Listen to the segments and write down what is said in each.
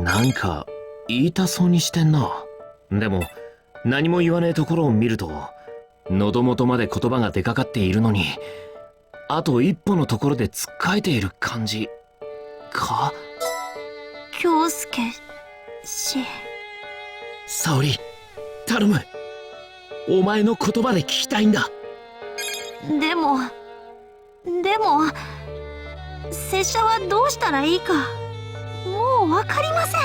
なんか言いたそうにしてんな。でも何も言わねえところを見ると喉元まで言葉が出かかっているのに、あと一歩のところでつっかえている感じか。京介氏。沙織、頼む。お前の言葉で聞きたいんだ。でも拙者はどうしたらいいかもう分かりません。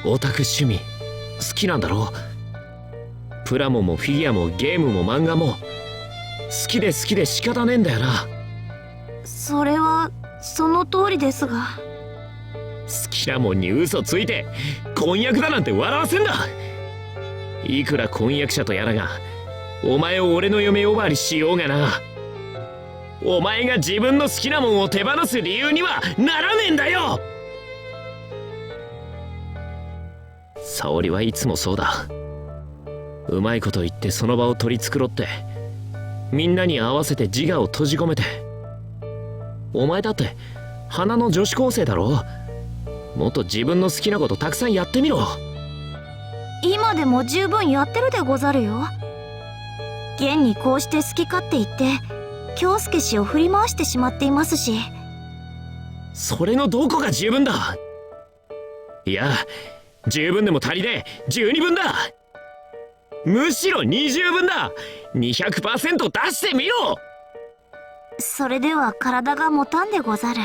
オタク趣味好きなんだろう。プラモもフィギュアもゲームも漫画も好きで好きで仕方ねえんだよな。それはその通りですが。好きなもんに嘘ついて婚約だなんて笑わせんだ。いくら婚約者とやらがお前を俺の嫁呼ばわりしようがな、お前が自分の好きなもんを手放す理由にはならねえんだよ。沙織はいつもそうだ。うまいこと言ってその場を取り繕ってみんなに合わせて自我を閉じ込めて。お前だって花の女子高生だろ。もっと自分の好きなことたくさんやってみろ。今でも十分やってるでござるよ。現にこうして好き勝手言って京介氏を振り回してしまっていますし。それのどこが十分だ。いや、十分でも足りねえ。十二分だ。むしろ20分だ。200% 出してみろ。それでは体が持たんでござる。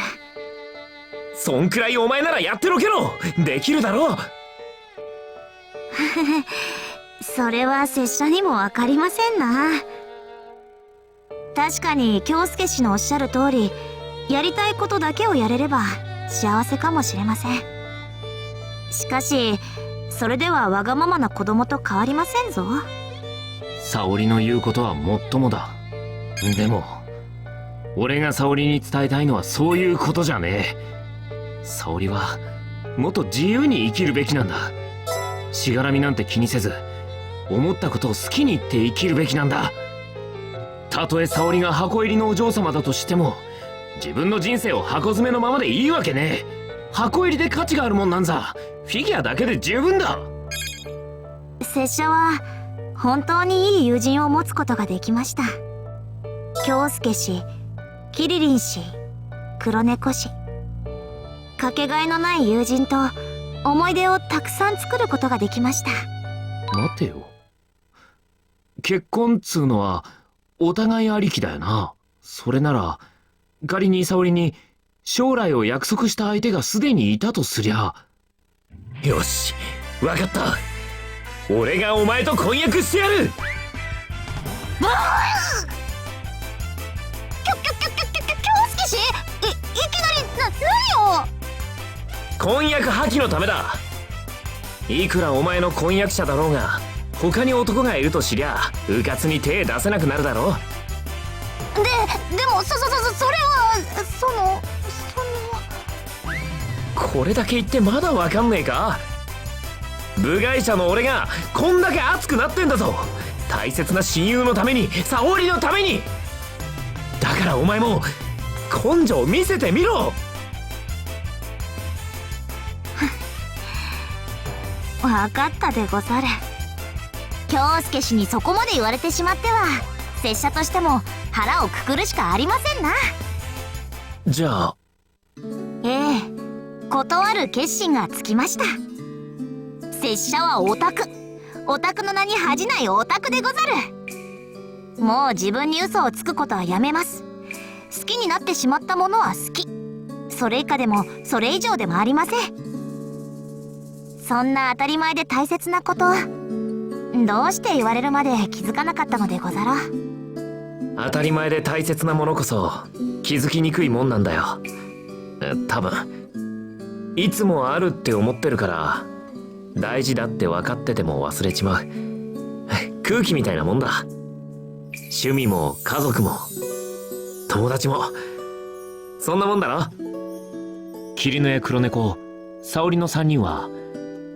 そんくらいお前ならやってろけろ。できるだろう。それは拙者にも分かりませんな。確かに京介氏のおっしゃる通り、やりたいことだけをやれれば幸せかもしれません。しかしそれではわがままな子供と変わりませんぞ。沙織の言うことはもっともだ。でも俺が沙織に伝えたいのはそういうことじゃねえ。沙織はもっと自由に生きるべきなんだ。しがらみなんて気にせず思ったことを好きに言って生きるべきなんだ。たとえ沙織が箱入りのお嬢様だとしても自分の人生を箱詰めのままでいいわけねえ。箱入りで価値があるもんなんざフィギュアだけで十分だ。拙者は本当にいい友人を持つことができました。京介氏、キリリン氏、黒猫氏、かけがえのない友人と思い出をたくさん作ることができました。待てよ、結婚っつうのはお互いありきだよな。それなら仮に沙織に将来を約束した相手がすでにいたとすりゃ。よし、わかった。俺がお前と婚約してやる。京介氏、いきなり何を。婚約破棄のためだ。いくらお前の婚約者だろうが他に男がいると知りゃうかつに手出せなくなるだろ。でもそれはこれだけ言ってまだわかんねえか。部外者の俺がこんだけ熱くなってんだぞ。大切な親友のために、沙織のために。だからお前も根性を見せてみろ。分かったでござる。京介氏にそこまで言われてしまっては拙者としても腹をくくるしかありませんな。じゃあ。ええ、断る決心がつきました。拙者はオタクの名に恥じないオタクでござる。もう自分に嘘をつくことはやめます。好きになってしまったものは好き、それ以下でもそれ以上でもありません。そんな当たり前で大切なこと、どうして言われるまで気づかなかったのでござろう。当たり前で大切なものこそ気づきにくいもんなんだよ。多分いつもあるって思ってるから大事だって分かってても忘れちまう。空気みたいなもんだ。趣味も家族も友達もそんなもんだろ。桐野や黒猫、沙織の3人は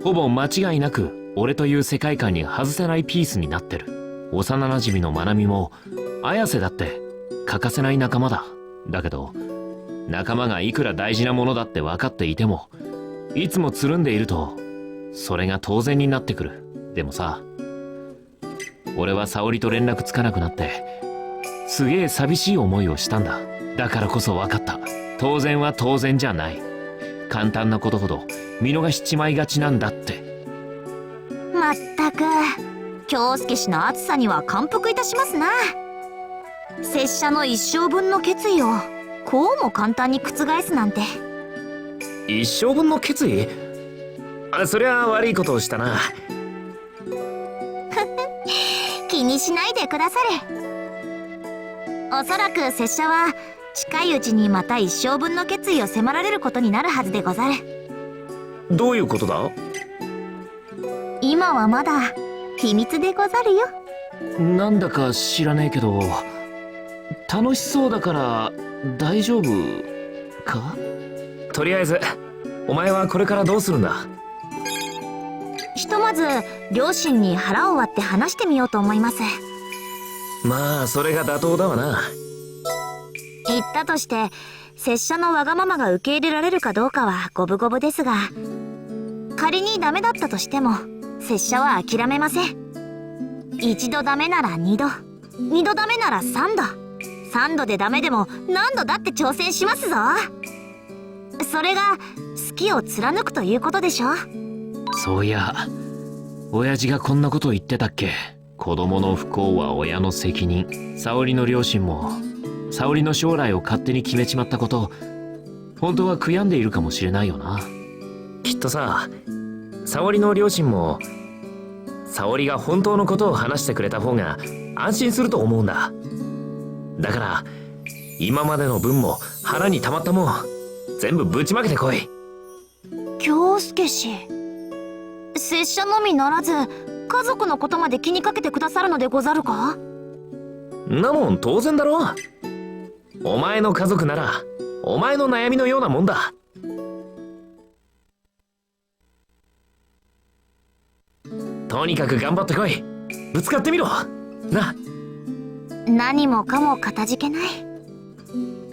ほぼ間違いなく俺という世界観に外せないピースになってる。幼なじみのまなみも綾瀬だって欠かせない仲間だ。だけど仲間がいくら大事なものだって分かっていてもいつもつるんでいるとそれが当然になってくる。でもさ、俺は沙織と連絡つかなくなってすげえ寂しい思いをしたんだ。だからこそ分かった。当然は当然じゃない。簡単なことほど見逃しちまいがちなんだって。まったく京介氏の熱さには感服いたしますな。拙者の一生分の決意をこうも簡単に覆すなんて。一生分の決意？そりゃ悪いことをしたな。気にしないでくだされ。おそらく拙者は近いうちにまた一生分の決意を迫られることになるはずでござる。どういうことだ？今はまだ秘密でござるよ。なんだか知らねえけど楽しそうだから大丈夫か？とりあえずお前はこれからどうするんだ？ひとまず両親に腹を割って話してみようと思います。まあそれが妥当だわな。言ったとして拙者のわがままが受け入れられるかどうかは五分五分ですが、仮にダメだったとしても拙者は諦めません。一度ダメなら二度、二度ダメなら三度、三度でダメでも何度だって挑戦しますぞ。それが好きを貫くということでしょ。そういや親父がこんなこと言ってたっけ。子供の不幸は親の責任。沙織の両親も沙織の将来を勝手に決めちまったこと、本当は悔やんでいるかもしれないよな。きっとさ、沙織の両親も沙織が本当のことを話してくれた方が安心すると思うんだ。だから今までの分も腹に溜まったもん全部ぶちまけてこい。京介氏、拙者のみならず家族のことまで気にかけてくださるのでござるか？なもん当然だろ。お前の家族ならお前の悩みのようなもんだ。とにかく頑張ってこい。ぶつかってみろな。何もかもかたじけない。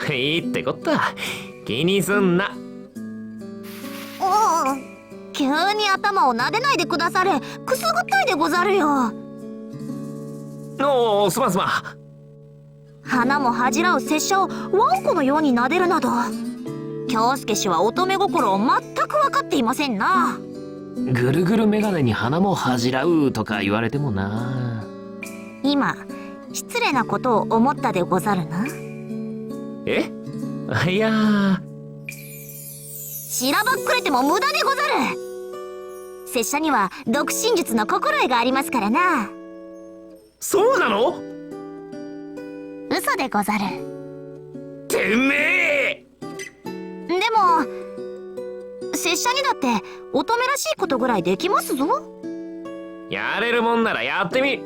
いいってこった。気にすんな。おう、急に頭を撫でないでくだされ。くすぐったいでござるよ。おお、すまんすまん。花も恥じらう拙者をワンコのように撫でるなど、京介氏は乙女心を全く分かっていませんな。ぐるぐるメガネに鼻も恥じらうとか言われてもな。今失礼なことを思ったでござるな。え？いやしらばっくれても無駄でござる。拙者には独身術の心得がありますからな。そうなの？嘘でござる。てめえ！でも拙者にだって乙女らしいことぐらいできますぞ。やれるもんならやってみ。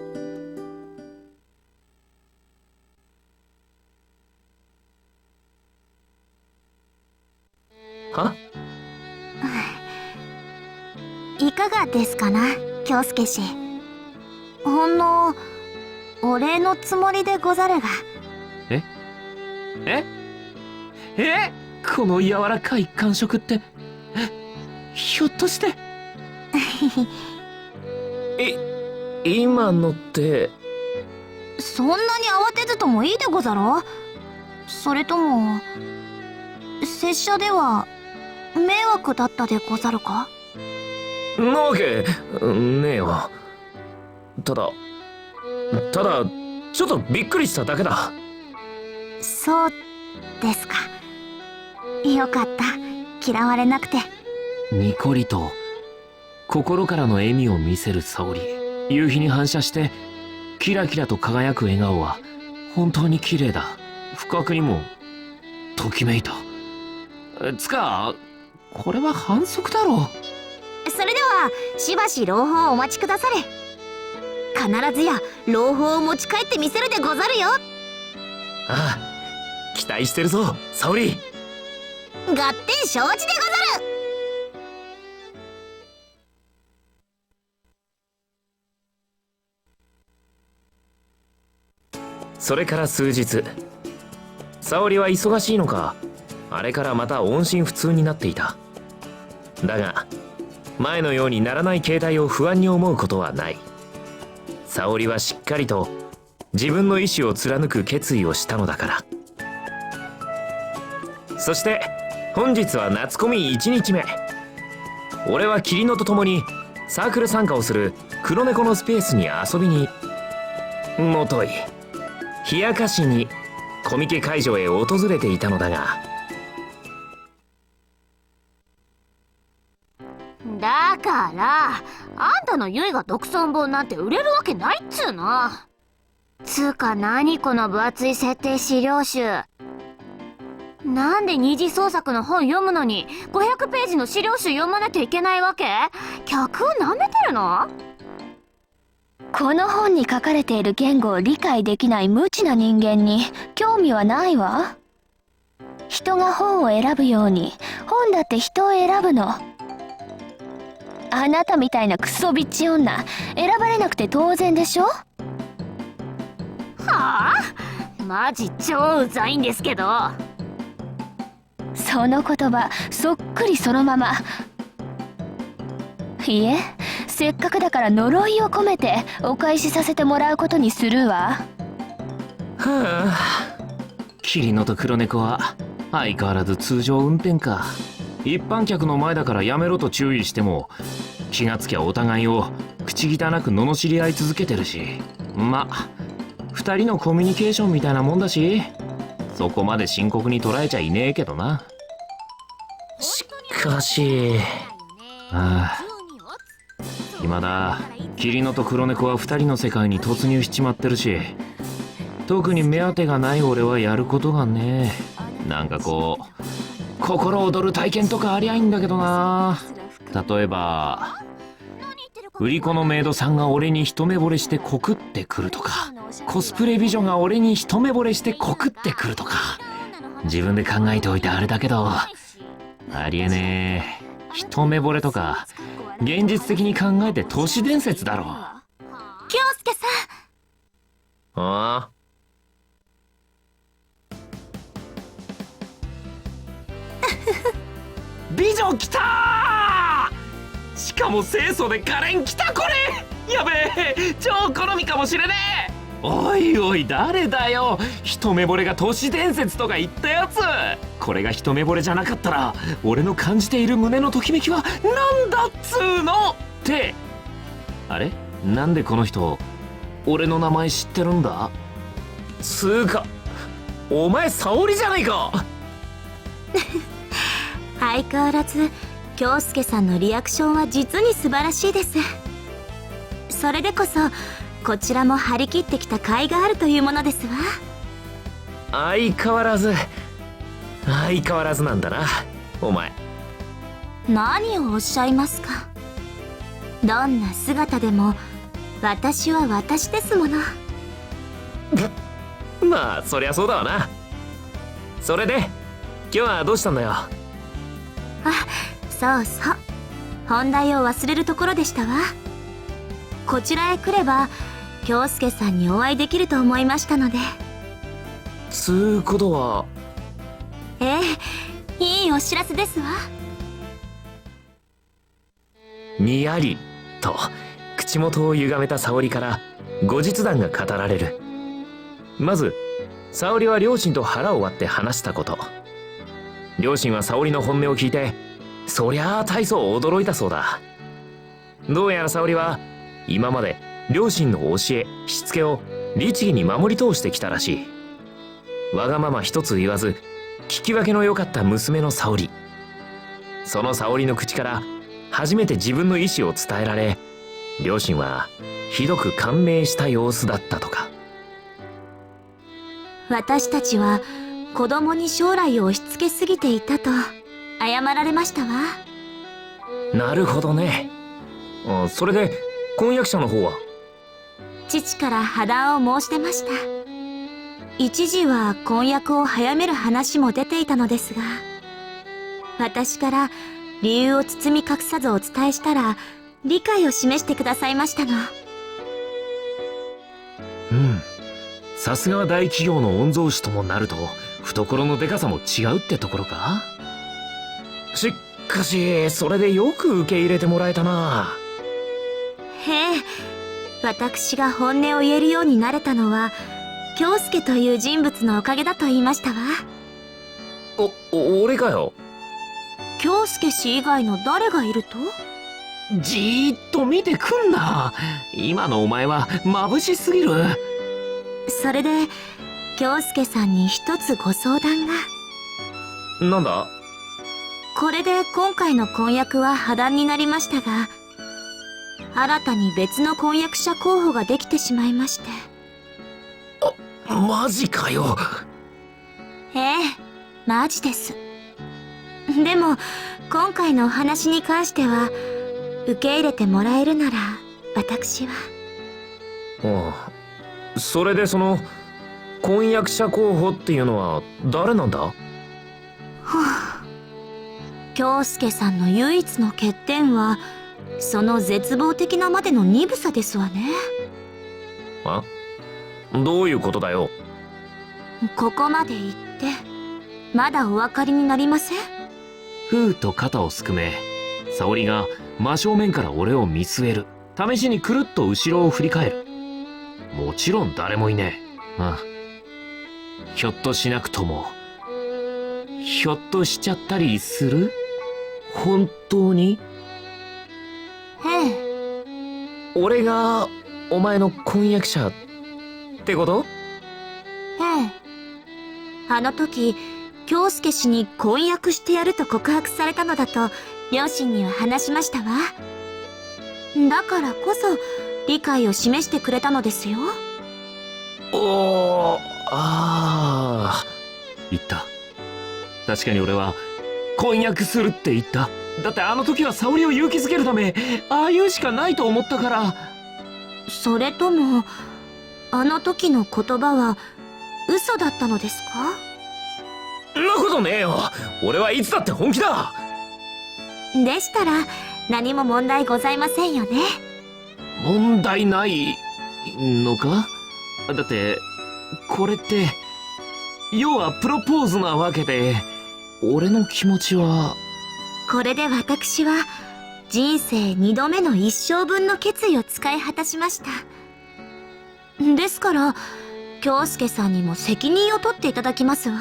いかがですかな、京介氏。ほんのお礼のつもりでござるが。この柔らかい感触ってひょっとして今のってそんなに慌てずともいいでござろう。それとも拙者では迷惑だったでござるか？なわけねえよ。ただちょっとびっくりしただけだ。そうですか。よかった、嫌われなくて。にこりと心からの笑みを見せる沙織。夕日に反射してキラキラと輝く笑顔は本当に綺麗だ。不覚にもときめいた。つかこれは反則だろう。それではしばし朗報をお待ちくだされ。必ずや朗報を持ち帰ってみせるでござるよ。ああ、期待してるぞ沙織。合点承知でござる。それから数日、沙織は忙しいのかあれからまた音信不通になっていた。だが前のようにならない形態を不安に思うことはない。沙織はしっかりと自分の意志を貫く決意をしたのだから。そして本日は夏コミ1日目。俺はキリノと共にサークル参加をする黒猫のスペースに遊びに、もとい冷やかしにコミケ会場へ訪れていたのだが、だからあんたのユイが独尊本なんて売れるわけないっつうの。つうか何この分厚い設定資料集。なんで二次創作の本読むのに500ページの資料集読まなきゃいけないわけ？客を舐めてるの？この本に書かれている言語を理解できない無知な人間に興味はないわ。人が本を選ぶように本だって人を選ぶの。あなたみたいなクソビッチ女選ばれなくて当然でしょ？はあ？マジ超うざいんですけど。その言葉そっくりそのまま。いえ、せっかくだから呪いを込めてお返しさせてもらうことにするわ。はあ、キリノと黒猫は相変わらず通常運転か。一般客の前だからやめろと注意しても気がつきゃお互いを口汚く罵り合い続けてるし、まあ二人のコミュニケーションみたいなもんだし、そこまで深刻に捉えちゃいねえけどな。しかし今だキリノと黒猫は二人の世界に突入しちまってるし、特に目当てがない俺はやることがねえ。なんかこう心躍る体験とかありゃいいんだけどな。例えば売り子のメイドさんが俺に一目惚れして告ってくるとか、コスプレ美女が俺に一目惚れして告ってくるとか。自分で考えておいてあれだけどありえねえ。一目惚れとか現実的に考えて都市伝説だろ。京介さん。ああ、美女来たー。しかも清楚で可憐来た。これやべえ、超好みかもしれねえ。おいおい誰だよ、一目惚れが都市伝説とか言ったやつ。これが一目惚れじゃなかったら俺の感じている胸のときめきはなんだっつーのって。あれ、なんでこの人俺の名前知ってるんだ。つーかお前沙織じゃないか。相変わらず京介さんのリアクションは実に素晴らしいです。それでこそこちらも張り切ってきた甲斐があるというものですわ。相変わらずなんだなお前。何をおっしゃいますか。どんな姿でも私は私ですもの。まあそりゃそうだわな。それで今日はどうしたんだよ。そうそう、本題を忘れるところでしたわ。こちらへ来れば京介さんにお会いできると思いましたので。つうことは。ええ、いいお知らせですわ。にやりと口元を歪めた沙織から後日談が語られる。まず沙織は両親と腹を割って話したこと。両親は沙織の本音を聞いてそりゃあ大層驚いたそうだ。どうやら沙織は今まで両親の教えしつけを律儀に守り通してきたらしい。わがまま一つ言わず聞き分けの良かった娘の沙織。その沙織の口から初めて自分の意思を伝えられ、両親はひどく感銘した様子だったとか。私たちは子供に将来を押し付けすぎていたと謝られましたわ。なるほどね。それで婚約者の方は。父から破談を申し出ました。一時は婚約を早める話も出ていたのですが、私から理由を包み隠さずお伝えしたら理解を示してくださいましたの。さすがは大企業の御曹司ともなると懐のでかさも違うってところか。しかしそれでよく受け入れてもらえたな。へえ、私が本音を言えるようになれたのは京介という人物のおかげだと言いましたわ。俺かよ。京介氏以外の誰がいると？じーっと見てくんな。今のお前は眩しすぎる。それで京介さんに一つご相談が。なんだ？これで今回の婚約は破談になりましたが、新たに別の婚約者候補ができてしまいまして。マジかよ。ええ、マジです。でも今回のお話に関しては受け入れてもらえるなら私は。それでその婚約者候補っていうのは誰なんだ？京介さんの唯一の欠点はその絶望的なまでの鈍さですわね。どういうことだよ。ここまで言ってまだお分かりになりません？ふーと肩をすくめ、沙織が真正面から俺を見据える。試しにくるっと後ろを振り返る。もちろん誰もいねえ。ひょっとしなくとも、ひょっとしちゃったりする？本当に？ええ。俺がお前の婚約者ってこと？ええ。あの時京介氏に婚約してやると告白されたのだと両親には話しましたわ。だからこそ理解を示してくれたのですよ。言った。確かに俺は婚約するって言った。だってあの時は沙織を勇気づけるため、ああいうしかないと思ったから。それともあの時の言葉は嘘だったのですか？そんなことねえよ。俺はいつだって本気だ。でしたら何も問題ございませんよね。問題ないのか？だってこれって要はプロポーズなわけで、俺の気持ちは。これで私は人生2度目の一生分の決意を使い果たしました。ですから京介さんにも責任を取っていただきますわ。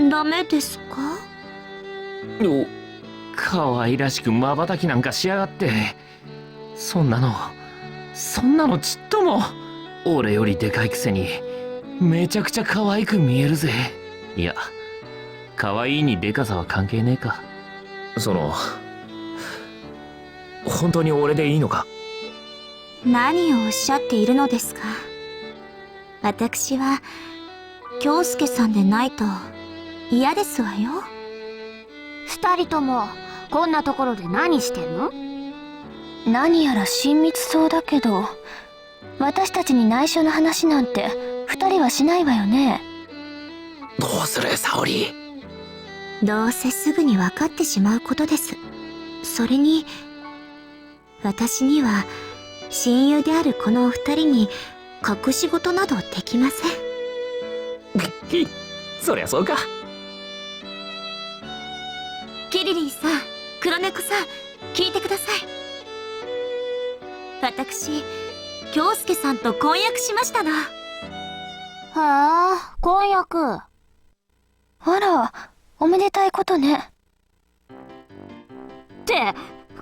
ダメですか？可愛らしく瞬きなんかしやがって。そんなのちっとも。俺よりでかいくせにめちゃくちゃ可愛く見えるぜ。いや、可愛いにでかさは関係ねえか。本当に俺でいいのか？何をおっしゃっているのですか？私は京介さんでないと嫌ですわよ。二人ともこんなところで何してんの？何やら親密そうだけど、私たちに内緒の話なんて二人はしないわよね。どうする沙織？どうせすぐに分かってしまうことです。それに私には親友であるこのお二人に隠し事などできません。そりゃそうか。キリリンさん、黒猫さん、聞いてください。私京介さんと婚約しましたの。へえ、婚約。あら、おめでたいことね。って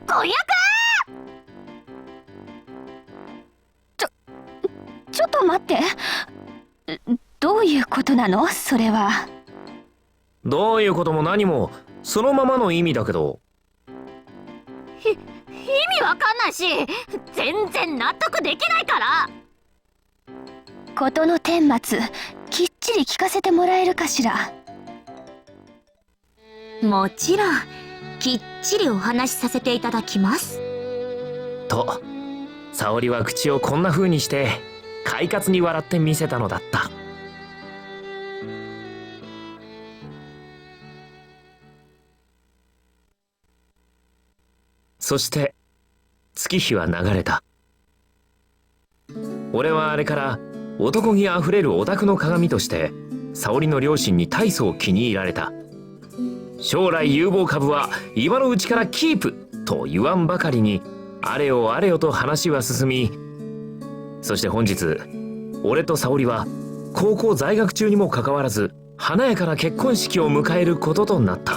婚約！ちょっと待って。どういうことなの？それは。どういうことも何もそのままの意味だけど。意味わかんないし、全然納得できないから。事の顛末、きっちり聞かせてもらえるかしら。もちろんきっちりお話しさせていただきます。と沙織は口をこんな風にして快活に笑ってみせたのだった。そして月日は流れた。俺はあれから男気あふれるオタクの鏡として沙織の両親に大層気に入られた。将来有望株は今のうちからキープと言わんばかりにあれよあれよと話は進み、そして本日俺と沙織は高校在学中にもかかわらず華やかな結婚式を迎えることとなった。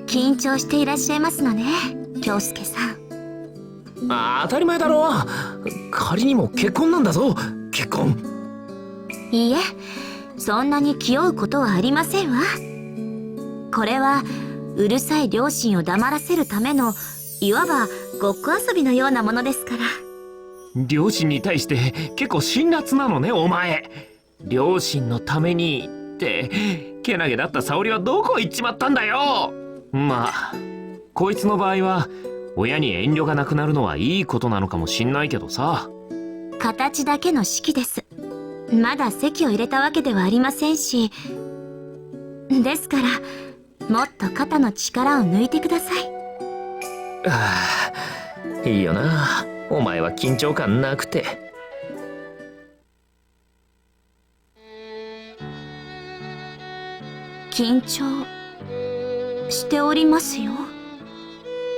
緊張していらっしゃいますのね、京介さん。当たり前だろ。仮にも結婚なんだぞ、結婚。いいえ、そんなに気負うことはありませんわ。これはうるさい両親を黙らせるためのいわばごっこ遊びのようなものですから。両親に対して結構辛辣なのね、お前。両親のためにってけなげだった沙織はどこ行っちまったんだよ。まあこいつの場合は親に遠慮がなくなるのはいいことなのかもしんないけどさ。形だけの式です。まだ籍を入れたわけではありませんし、ですからもっと肩の力を抜いてください。いいよな、お前は緊張感なくて。緊張しておりますよ。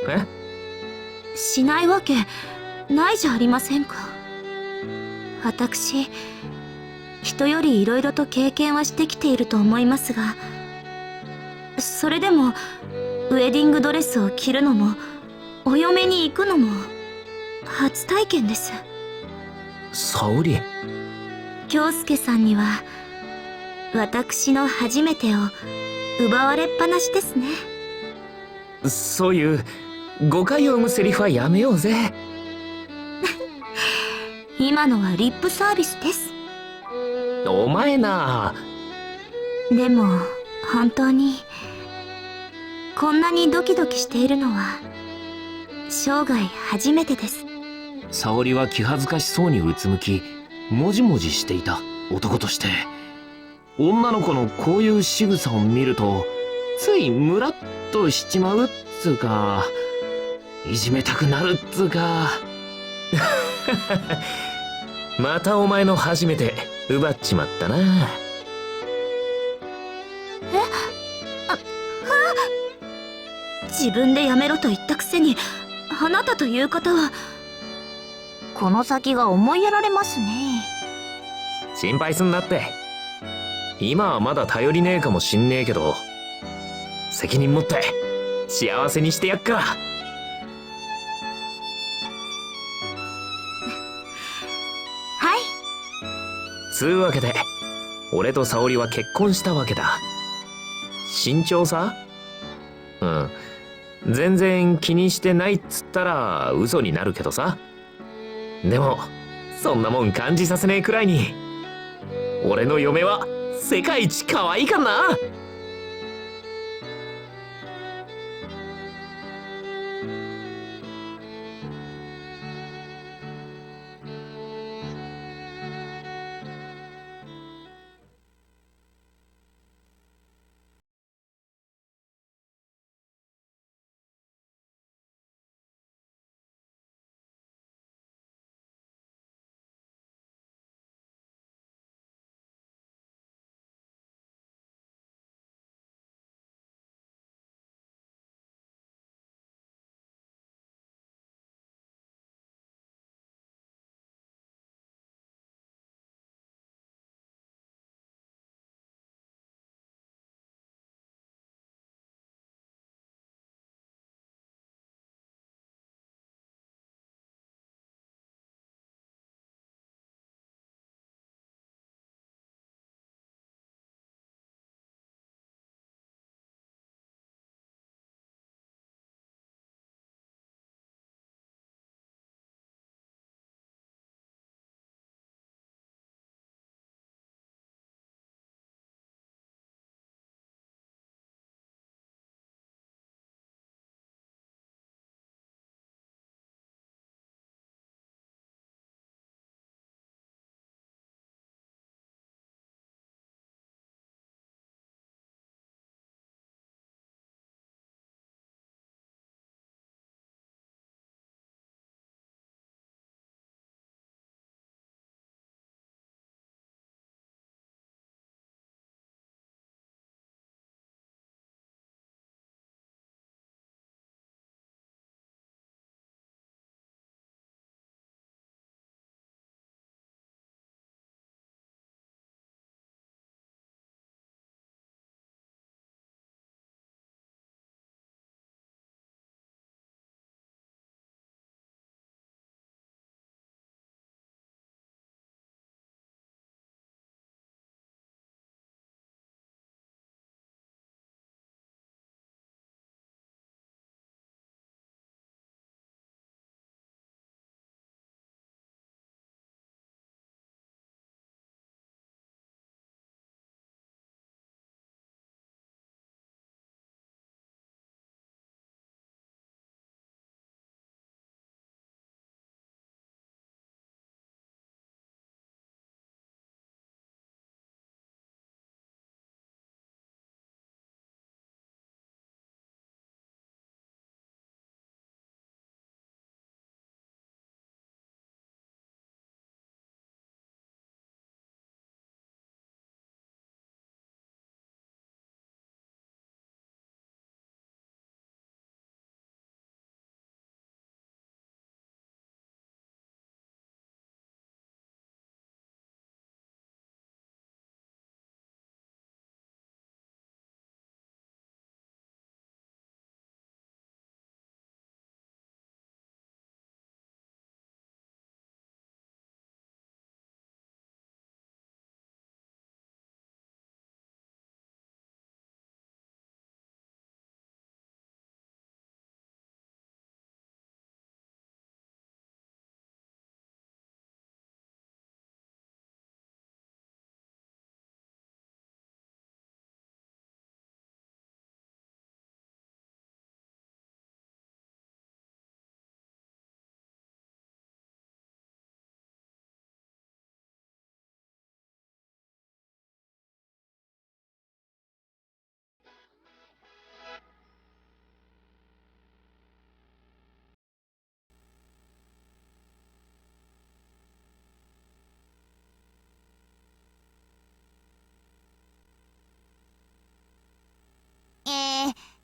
え？しないわけないじゃありませんか。私、人より色々と経験はしてきていると思いますが、それでもウェディングドレスを着るのもお嫁に行くのも初体験です。沙織、京介さんには私の初めてを奪われっぱなしですね。そういう誤解を生むセリフはやめようぜ。今のはリップサービスです。お前な。でも本当にこんなにドキドキしているのは生涯初めてです。沙織は気恥ずかしそうにうつむき、もじもじしていた。男として女の子のこういう仕草を見るとついムラっとしちまうっつうか、いじめたくなるっつうか。またお前の初めて奪っちまったな。自分でやめろと言ったくせに、あなたという方は。この先が思いやられますね。心配すんなって。今はまだ頼りねえかもしんねえけど、責任持って幸せにしてやっから。はい。つうわけで俺と沙織は結婚したわけだ。慎重さ？うん、全然気にしてないっつったら嘘になるけどさ。でもそんなもん感じさせねえくらいに俺の嫁は世界一可愛いかな。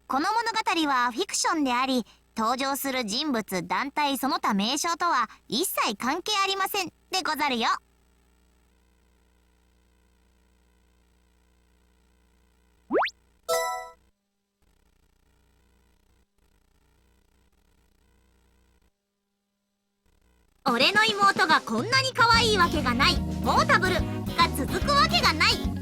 この物語はフィクションであり、登場する人物団体その他名称とは一切関係ありませんでござるよ。俺の妹がこんなに可愛いわけがない、ポータブルが続くわけがない。